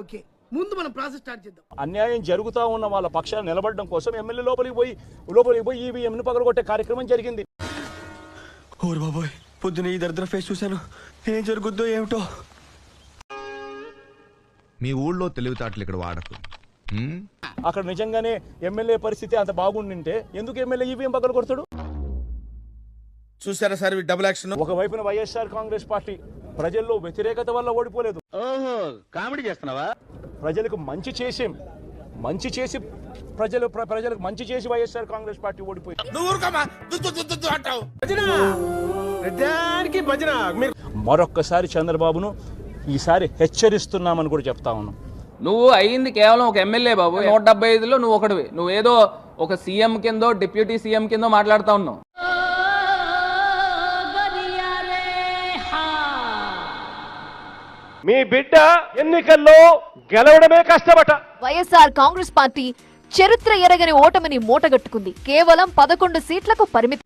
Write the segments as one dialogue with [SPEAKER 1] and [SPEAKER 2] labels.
[SPEAKER 1] Okay ముందు మనం process start చేద్దాం.
[SPEAKER 2] అన్యాయం జరుగుతా ఉన్న వాళ్ళ పక్షాలు నిలబడడం కోసం ఎమ్మెల్యే లోపలికి పోయి ఈవీఎంను పగలగొట్టే కార్యక్రమం జరిగింది.
[SPEAKER 3] ఓరు బాబోయ్, పొద్దున ఈ దరిద్ర ఫేస్ చూశాను. ఏం జరుగుద్దో ఏమిటో.
[SPEAKER 4] మీ ఊళ్ళో తెలివితేటలు ఇక్కడ వాడకు.
[SPEAKER 2] అక్కడ నిజంగానే ఎమ్మెల్యే పరిస్థితి అంత బాగుండింటే ఎందుకు ఎమ్మెల్యే ఈవీఎం పగలగొడతాడు?
[SPEAKER 5] చూసారా సార్ డబుల్ యాక్షన్.
[SPEAKER 2] ఒకవైపున వైఎస్ఆర్ కాంగ్రెస్ పార్టీ ప్రజల్లో వ్యతిరేకత వల్ల ఓడిపోలేదు.
[SPEAKER 5] ఓహో, కామెడీ చేస్తున్నావా?
[SPEAKER 2] ప్రజలకు మంచి చేసి ప్రజలకు మంచి చేసి వైఎస్ఆర్ కాంగ్రెస్ పార్టీ ఓడిపోయింది. మరొక్కసారి చంద్రబాబును ఈసారి హెచ్చరిస్తున్నామని కూడా చెప్తా ఉన్నాం.
[SPEAKER 6] నువ్వు అయ్యింది కేవలం ఒక ఎమ్మెల్యే బాబు. 175లో నువ్వు ఒకటివి. నువ్వేదో ఒక సీఎం కిందో డిప్యూటీ సీఎం కిందో మాట్లాడుతా ఉన్నావు.
[SPEAKER 2] మీ బిడ్డ ఎన్నికల్లో గెలవడమే కష్టపట.
[SPEAKER 7] వైఎస్ఆర్ కాంగ్రెస్ పార్టీ చరిత్ర ఎరగని ఓటమిని మూటగట్టుకుంది. కేవలం 11 సీట్లకు పరిమితం.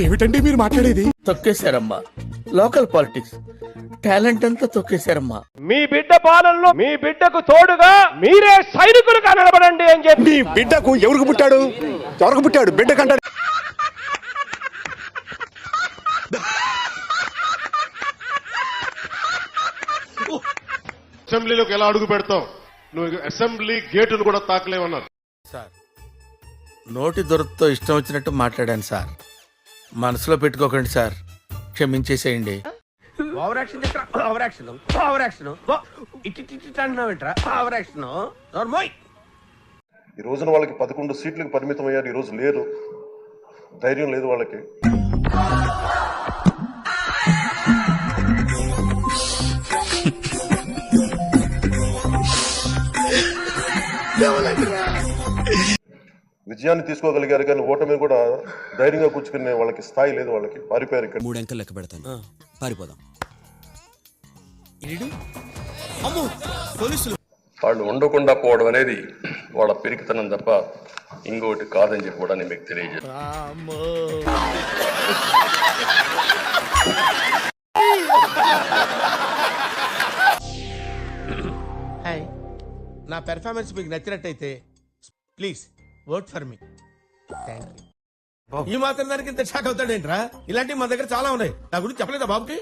[SPEAKER 5] ఏమిటండి మీరు మాట్లాడేది? తొక్కేశారమ్మా లోకల్ పాలిటిక్స్ టాలెంట్ అంతా తొక్కేశారమ్మా.
[SPEAKER 2] మీ బిడ్డ పాలనలో మీ బిడ్డకు తోడుగా మీరే సైనికులుగా నిలబడండి అని చెప్పి.
[SPEAKER 3] మీ బిడ్డకు ఎవరికి పుట్టాడు? బిడ్డ కంటాడు.
[SPEAKER 8] అసెంబ్లీలోకి ఎలా అడుగు పెడతావు? నువ్వు అసెంబ్లీ గేటును కూడా తాకలేవన్నారు
[SPEAKER 5] సార్. నోటి దొరతో ఇష్టం వచ్చినట్టు మాట్లాడాను సార్. మనసులో పెట్టుకోకండి సార్, క్షమించేసేయండి.
[SPEAKER 8] ఈ రోజున వాళ్ళకి 11 సీట్లకు పరిమితం అయ్యారు. ఈ రోజు లేరు, ధైర్యం లేదు వాళ్ళకి. విజయాన్ని తీసుకోగలిగారు కానీ ఓటమి కూడా ధైర్యంగా కూర్చుకునే వాళ్ళకి స్థాయి లేదు. వాళ్ళకి పారిపోయారు. ఇక్కడ
[SPEAKER 3] 3 అంకెలు లెక్క పెడతాను, పారిపోదాం.
[SPEAKER 9] వాళ్ళు ఉండకుండా పోవడం అనేది వాళ్ళ పిరికితనం తప్ప ఇంకోటి కాదని చెప్పి కూడా నేను మీకు తెలియజేస్తాను.
[SPEAKER 5] నా పెర్ఫార్మెన్స్ మీకు నచ్చినట్టయితే please vote for me. Thank you. ఈ మాత్రం దానికి ఇంత షాక్ అవుతాడేంట్రా? ఇలాంటివి మన దగ్గర చాలా ఉన్నాయి. నా గురించి చెప్పలేదా బాబుకి?